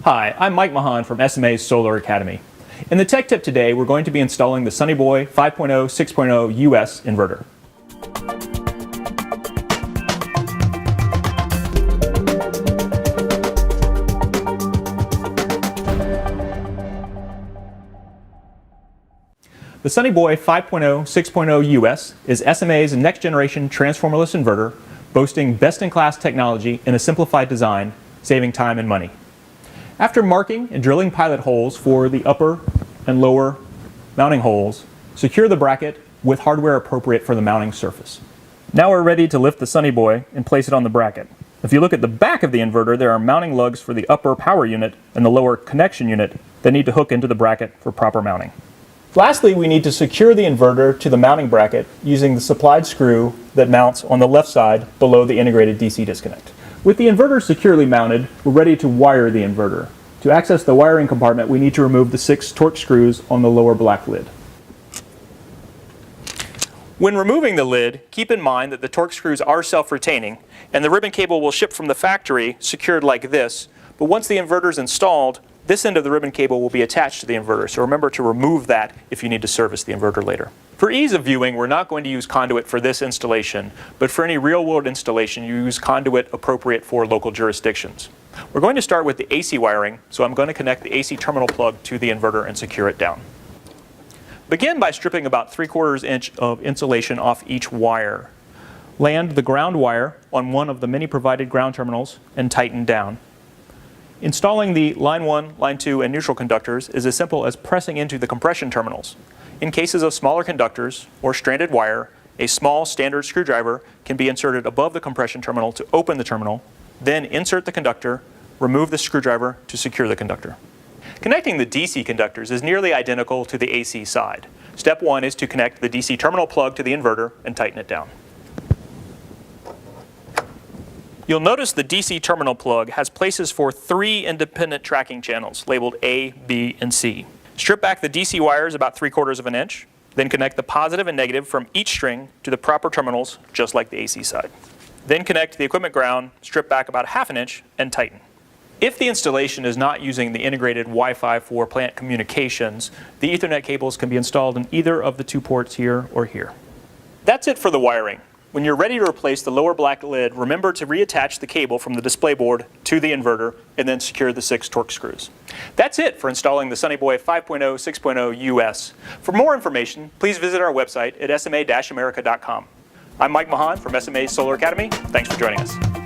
Hi, I'm Mike Mahan from SMA's Solar Academy. In the tech tip today, we're going to be installing the Sunnyboy 5.0 6.0 US inverter. The Sunnyboy 5.0 6.0 US is SMA's next generation transformerless inverter, boasting best-in-class technology in a simplified design, saving time and money. After marking and drilling pilot holes for the upper and lower mounting holes, secure the bracket with hardware appropriate for the mounting surface. Now we're ready to lift the Sunnyboy and place it on the bracket. If you look at the back of the inverter, there are mounting lugs for the upper power unit and the lower connection unit that need to hook into the bracket for proper mounting. Lastly, we need to secure the inverter to the mounting bracket using the supplied screw that mounts on the left side below the integrated DC disconnect. With the inverter securely mounted, we're ready to wire the inverter. To access the wiring compartment, we need to remove the 6 Torx screws on the lower black lid. When removing the lid, keep in mind that the Torx screws are self-retaining, and the ribbon cable will ship from the factory secured like this, but once the inverter is installed, this end of the ribbon cable will be attached to the inverter, so remember to remove that if you need to service the inverter later. For ease of viewing, we're not going to use conduit for this installation, but for any real-world installation, you use conduit appropriate for local jurisdictions. We're going to start with the AC wiring, so I'm going to connect the AC terminal plug to the inverter and secure it down. Begin by stripping about 3/4 inch of insulation off each wire. Land the ground wire on one of the many provided ground terminals and tighten down. Installing the line 1, line 2, and neutral conductors is as simple as pressing into the compression terminals. In cases of smaller conductors or stranded wire, a small standard screwdriver can be inserted above the compression terminal to open the terminal, then insert the conductor, remove the screwdriver to secure the conductor. Connecting the DC conductors is nearly identical to the AC side. Step 1 is to connect the DC terminal plug to the inverter and tighten it down. You'll notice the DC terminal plug has places for 3 independent tracking channels labeled A, B, and C. Strip back the DC wires about 3/4 inch, then connect the positive and negative from each string to the proper terminals, just like the AC side. Then connect the equipment ground, strip back about 1/2 inch, and tighten. If the installation is not using the integrated Wi-Fi for plant communications, the Ethernet cables can be installed in either of the 2 ports here or here. That's it for the wiring. When you're ready to replace the lower black lid, remember to reattach the cable from the display board to the inverter and then secure the 6 Torx screws. That's it for installing the Sunnyboy 5.0 6.0 US. For more information, please visit our website at sma-america.com. I'm Mike Mahan from SMA's Solar Academy. Thanks for joining us.